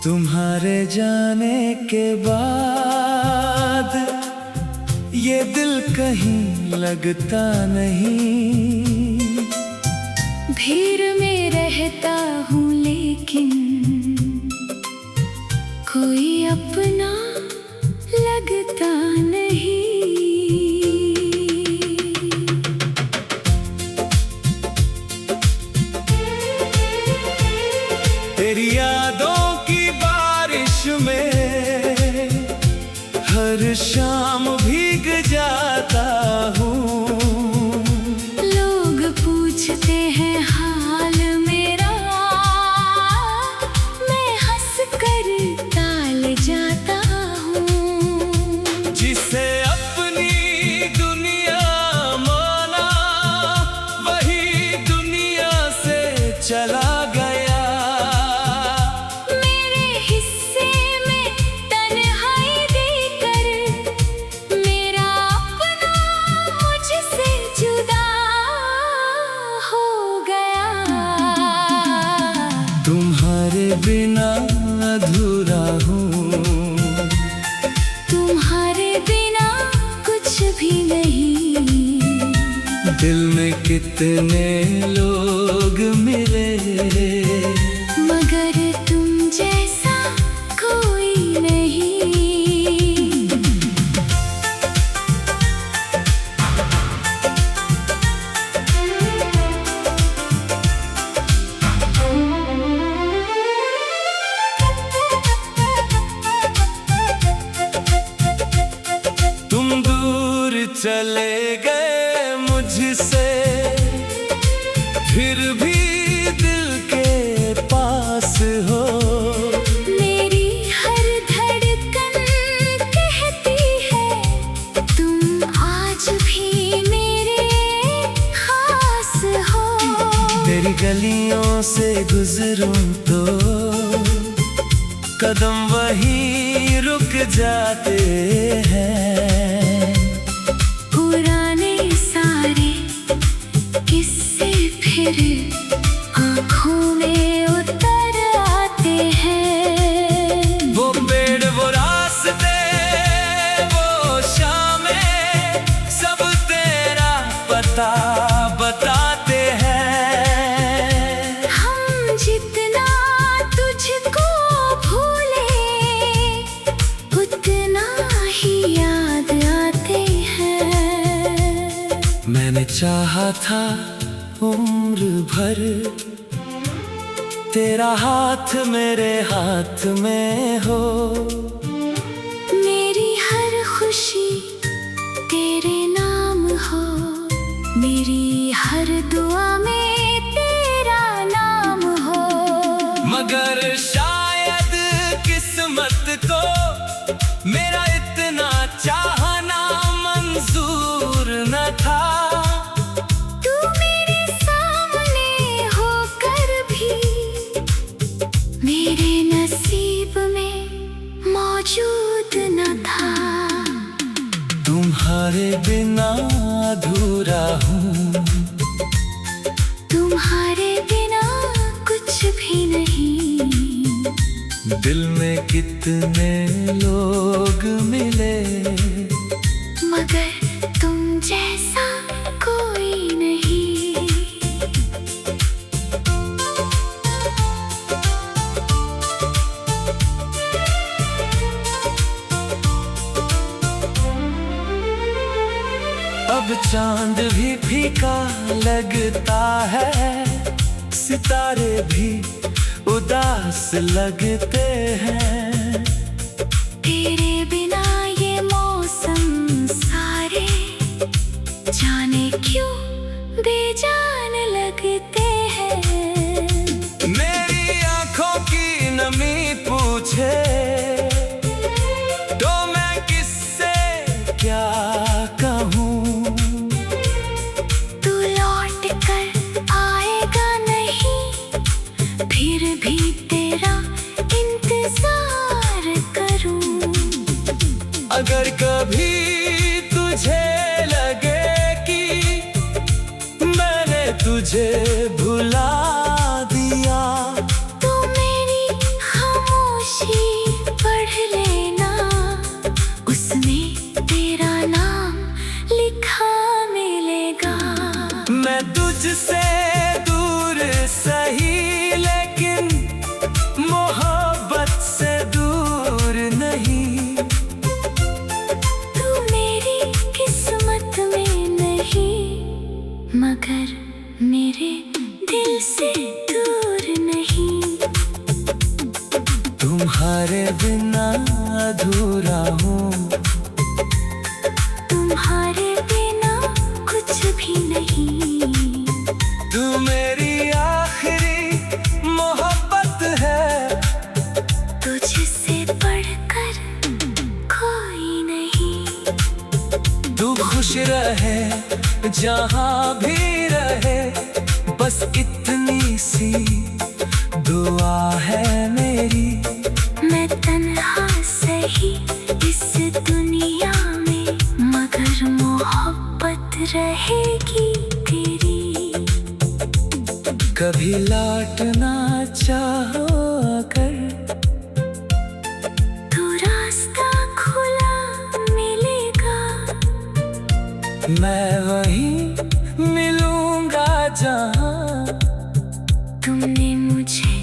तुम्हारे जाने के बाद ये दिल कहीं लगता नहीं। भीड़ में रहता हूँ लेकिन कोई अपना लगता नहीं। तेरी यादों की बारिश में हर शाम भीग जाता हूँ। लोग पूछते हैं हाल मेरा, मैं हंस कर टाल जाता हूँ। जिसे अपनी दुनिया माना वही दुनिया से चला गया। तुम्हारे बिना अधूरा हूँ, तुम्हारे बिना कुछ भी नहीं। दिल में कितने लोग मिले मगर तुम जैसा कोई नहीं। चले गए मुझसे फिर भी दिल के पास हो। मेरी हर धड़कन कहती है तुम आज भी मेरे खास हो। तेरी गलियों से गुजरूं तो कदम वहीं रुक जाते हैं। पुराने सारे किस्से फिर आँखों में उतर आते हैं। वो पेड़ वो रास्ते वो शामें सब तेरा पता बताते हैं। हम जितना तुझको भूले उतना ही याद आते हैं। मैंने चाहा था उम्र भर तेरा हाथ मेरे हाथ में हो। मेरी हर खुशी तेरे नाम हो, मेरी हर दुआ में तेरा नाम हो। मगर शायद किस्मत को मेरा इतना चाहना मंजूर न था। तू मेरे सामने होकर भी मेरे नसीब में मौजूद न था। तुम्हारे बिना अधूरा हूँ, तुम्हारे बिना कुछ भी नहीं। दिल में कितने लोग मिले मगर तुम जैसा कोई नहीं। अब चांद भी फीका लगता है, सितारे भी उदास लगते हैं। तेरे बिना ये मौसम सारे जाने क्यों बेजान लगते हैं। मेरी आंखों की नमी पूछे तो मैं किससे क्या कहूँ। तू लौट कर आएगा नहीं फिर भी तेरा इंतजार करूं। अगर कभी तुझे लगे कि मैंने तुझे भुला दिया तो मेरी खामोश तुझसे दूर सही लेकिन मोहब्बत से दूर नहीं। तू मेरी किस्मत में नहीं, मगर मेरे दिल से दूर नहीं। तुम्हारे बिना अधूरा हूँ, तुम्हारे बिना कुछ भी नहीं। तू मेरी आखिरी मोहब्बत है, तुझसे बढ़कर कोई नहीं। तू खुश रहे जहाँ भी रहे, बस इतनी सी दुआ है मेरी। मैं तन्हा सही इस दुनिया में, मगर मोहब्बत रहेगी तेरी। कभी लौटना चाहो अगर, तो रास्ता खुला मिलेगा। मैं वहीं मिलूंगा जहाँ तुमने मुझे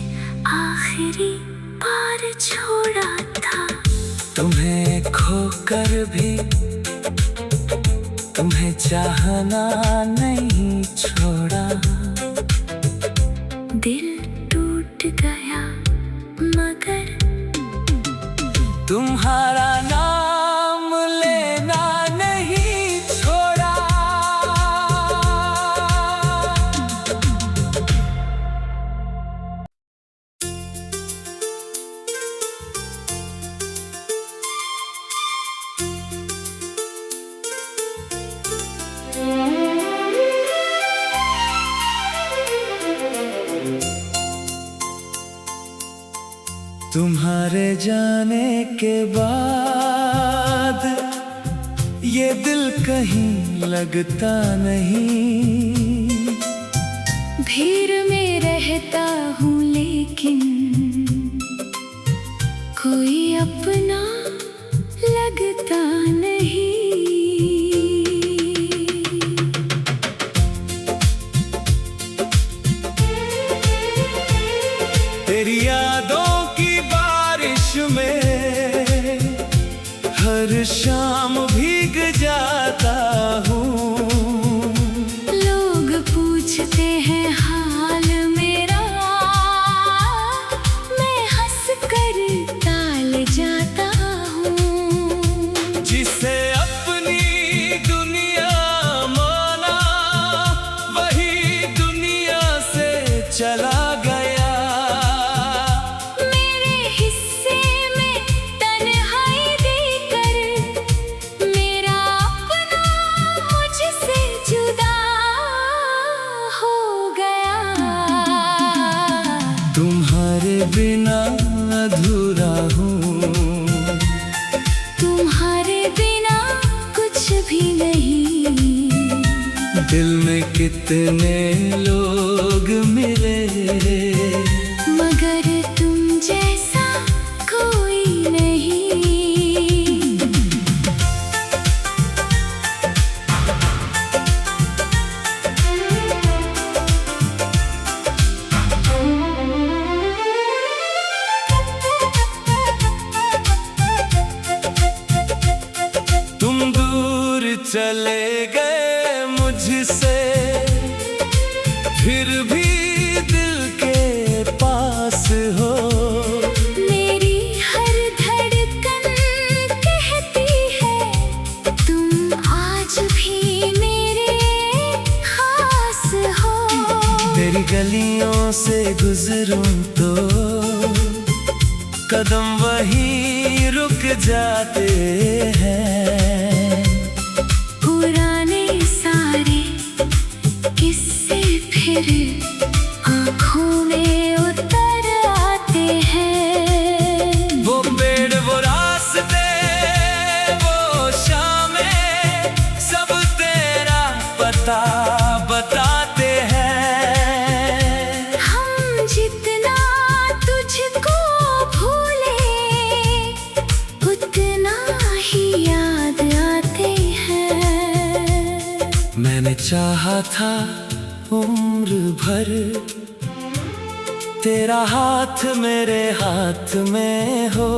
आखिरी बार छोड़ा था। तुम्हें खोकर भी तुम्हें चाहना नहीं छोड़ा। दिल टूट गया मगर तुम्हारा नाम लेना नहीं छोड़ा। तुम्हारे जाने के बाद ये दिल कहीं लगता नहीं। भीड़ में रहता हूँ लेकिन कोई अपना लगता नहीं। तेरी यादों की बारिश में हर शाम भीग जाता हूँ। लोग पूछते हैं हाल मेरा, मैं हंस कर टाल जाता हूँ। जिसे अपनी दुनिया माना वही दुनिया से चला गया। तुम्हारे बिना अधूरा हूँ, तुम्हारे बिना कुछ भी नहीं। दिल में कितने लोग मिले, मगर तुम जैसा कोई नहीं। चले गए मुझसे, फिर भी दिल के पास हो। मेरी हर धड़कन कहती है तुम आज भी मेरे खास हो। तेरी गलियों से गुजरूं तो कदम वहीं रुक जाते हैं। पुराने सारे किस्से फिर आँखों में उतर आते हैं। वो पेड़, वो रास्ते, वो शामें, सब तेरा पता बताते हैं। हम जितना तुझको भूले उतना ही याद आते हैं। मैंने चाहा था उम्र भर तेरा हाथ मेरे हाथ में हो।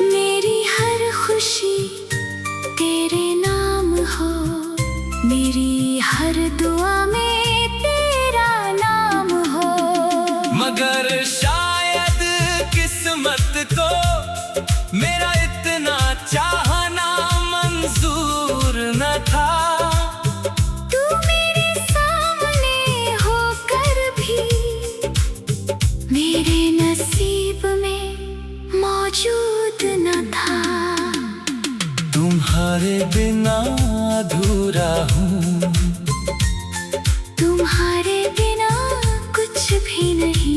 मेरी हर खुशी तेरे नाम हो, मेरी हर दुआ में तेरा नाम हो। मगर शायद किस्मत को मेरा इतना चाहना मंजूर न था। तू मेरे सामने होकर भी मेरे नसीब में मौजूद न था। तुम्हारे बिना अधूरा हूँ, तुम्हारे बिना कुछ भी नहीं।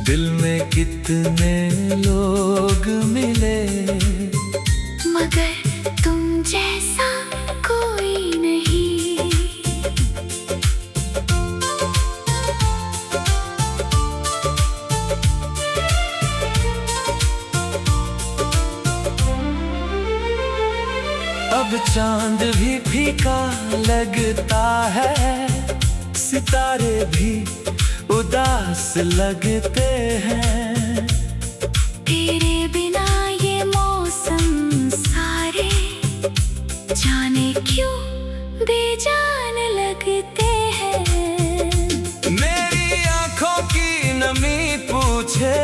दिल में कितने लोग मिले, मगर तुम जैसा कोई नहीं। अब चांद भी फीका लगता है, सितारे भी उदास लगते हैं। तेरे बिना ये मौसम सारे जाने क्यों बेजान लगते हैं। मेरी आंखों की नमी पूछे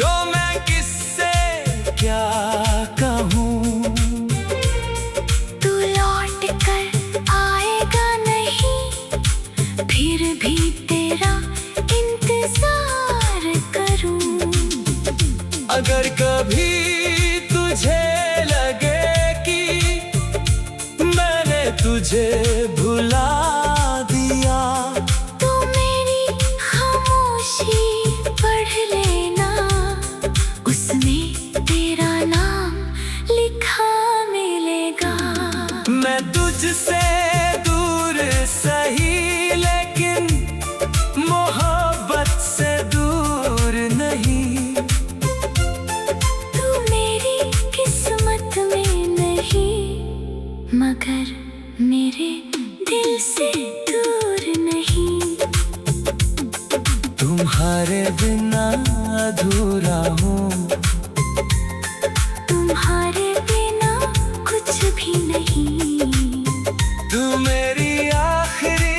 तो मैं किससे क्या कहूँ। तू लौट कर आएगा नहीं, फिर भी तेरा इंतजार करूं। अगर कभी तुझे लगे कि मैंने तुझे भुला दिया, तो मेरी खामोशी पढ़ लेना, उसमें तेरा नाम लिखा मिलेगा। मैं तुझसे दूर सही लेकिन मोहब्बत से दूर नहीं। तू मेरी किस्मत में नहीं, मगर मेरे दिल से दूर नहीं। तुम्हारे बिना अधूरा हूँ, तुम्हारे बिना कुछ भी नहीं। तू मेरी आखिरी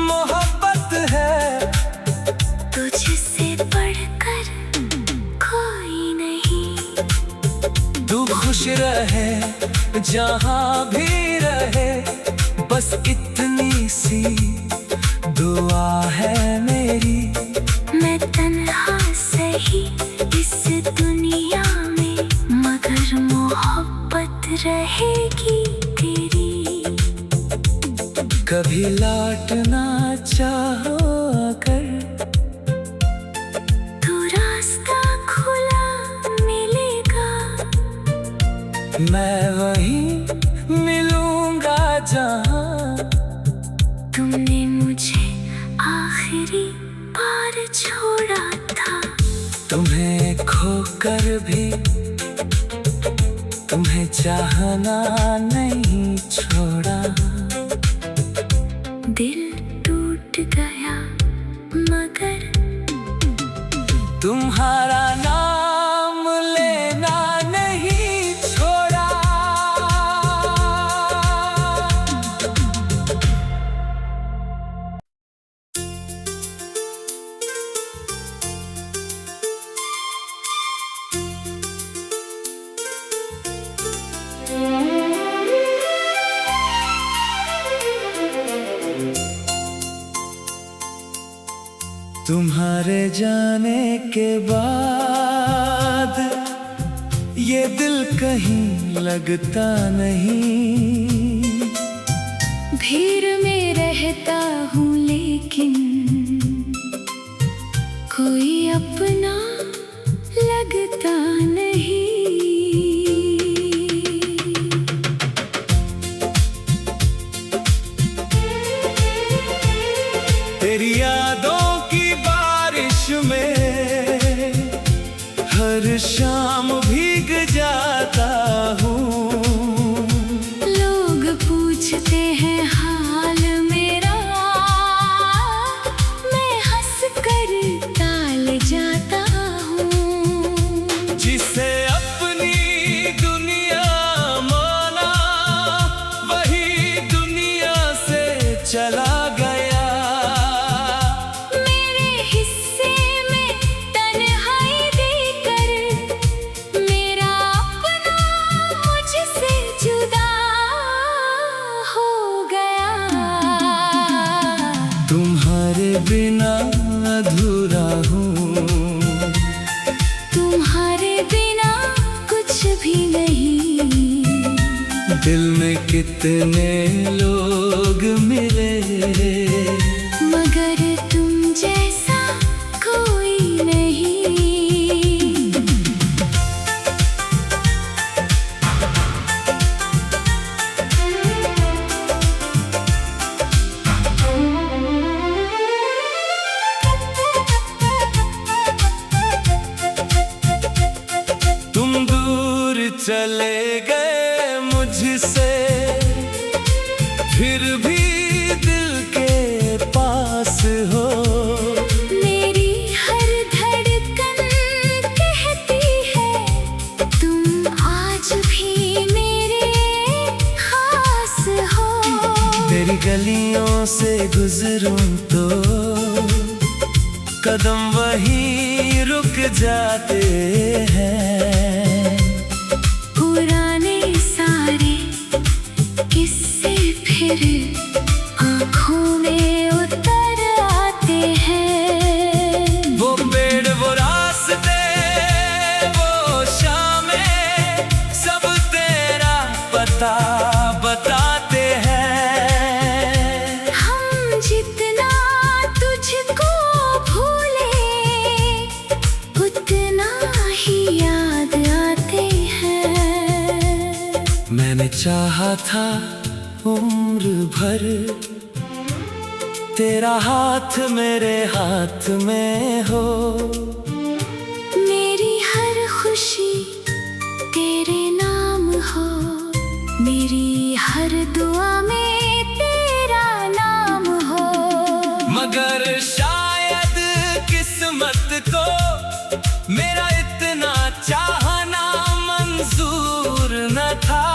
मोहब्बत है, तुझसे बढ़कर कोई नहीं। तू खुश रहे जहाँ भी रहे, बस इतनी सी दुआ है मेरी। मैं तन्हा सही इस दुनिया में, मगर मोहब्बत रहेगी तेरी। कभी लौटना चाहो अगर, तो रास्ता खुला मिलेगा। मैं वहीं मिलूंगा जहाँ तुमने मुझे आखिरी बार छोड़ा था। तुम्हें खोकर भी तुम्हें चाहना नहीं छोड़ा। दिल टूट गया मगर तुम्हारा नाम लेना नहीं छोड़ा। तुम्हारे जाने के बाद ये दिल कहीं लगता नहीं। भीड़ में रहता हूँ लेकिन कोई अपना लगता नहीं। तेरी यादों की बारिश में हर शाम भीग जाता हूँ। लोग पूछते बिना अधूरा हूँ। तुम्हारे बिना कुछ भी नहीं। दिल में कितने लोग मिले, मगर तुम जैसा कोई नहीं। तुम दूर चले गए मुझसे, फिर भी दिल के पास हो। मेरी हर धड़कन कहती है तुम आज भी मेरे खास हो। तेरी गलियों से गुजरूं तो कदम वहीं रुक जाते हैं। पुराने सारे किस्से फिर आँखों में उतर आते हैं। वो पेड़, वो रास्ते, वो शामें, सब तेरा पता बताते हैं। हम जितना तुझको भूले उतना ही याद आते हैं। मैंने चाहा था उम्र भर तेरा हाथ मेरे हाथ में हो। मेरी हर खुशी तेरे नाम हो। मेरी हर दुआ में तेरा नाम हो। मगर शायद किस्मत को मेरा इतना चाहना मंजूर न था।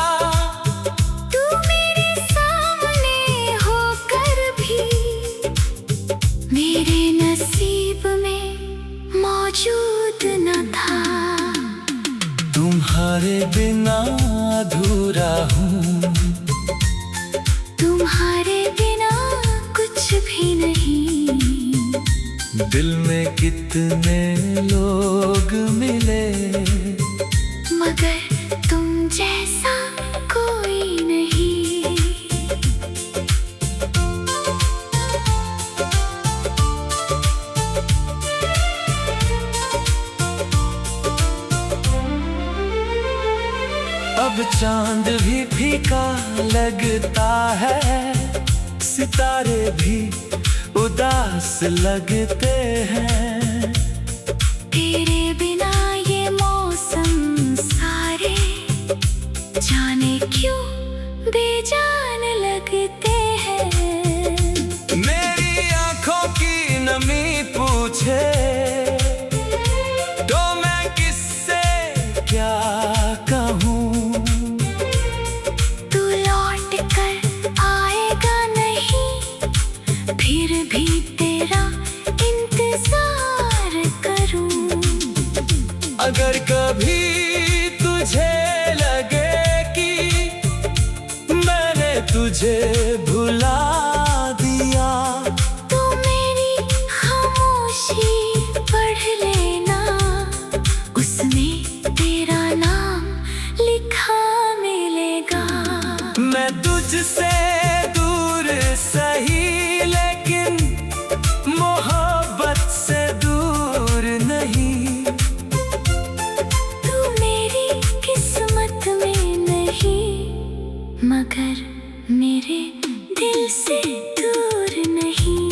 तू मेरे सामने होकर भी मेरे नसीब में मौजूद न था। तुम्हारे बिना अधूरा हूँ। तुम्हारे बिना कुछ भी नहीं। दिल में कितने लोग मिले, मगर तुम जैसा कोई नहीं। अब चांद भी फीका लगता है, सितारे भी उदास लगते हैं। तेरे बिना ये मौसम सारे जाने क्यों बेजान लगते हैं। मेरी आंखों की नमी पूछे तो मैं किससे क्या कहूँ। तू लौट कर आएगा नहीं, फिर भी तेरा इंतजार करूं। अगर कभी तुझे लगे कि मैंने तुझे भुला दिया, तो मेरी खामोशी पढ़ लेना। उसमें तेरा नाम लिखा मिलेगा। मैं तुझसे दूर सही लेकिन मोहब्बत से दूर नहीं। तू मेरी किस्मत में नहीं, मगर मेरे दिल से दूर नहीं।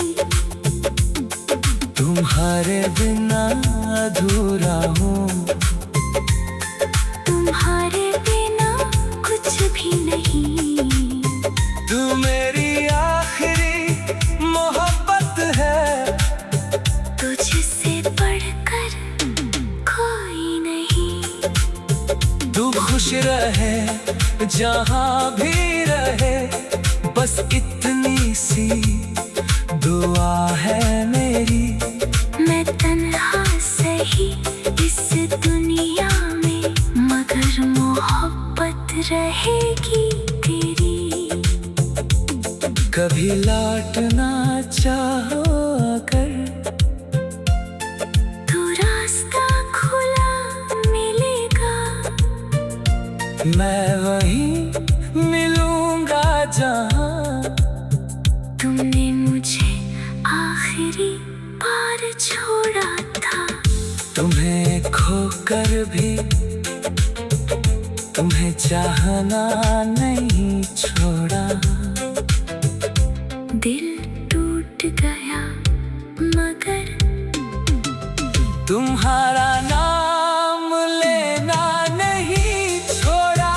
तुम्हारे बिना अधूरा हूँ। तुम्हारे बिना कुछ भी नहीं। तू मेरी आखिरी मोहब्बत है। तुझसे बढ़कर कोई नहीं। तू खुश रहे जहाँ भी रहे, बस इतनी सी दुआ है मेरी। मैं तन्हा सही इस दुनिया में, मगर मोहब्बत रहेगी तेरी। कभी लौटना चाहो अगर मैं वहीं मिलूंगा जहां तुमने मुझे आखिरी बार छोड़ा था। तुम्हें खोकर भी तुम्हें चाहना नहीं छोड़ा। दिल टूट गया मगर तुम्हारा नाम लेना नहीं छोड़ा।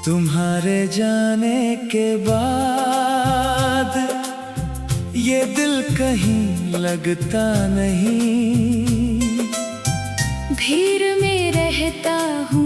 तुम्हारे जाने के बाद ये दिल कहीं लगता नहीं। भीड़ में रहता हूँ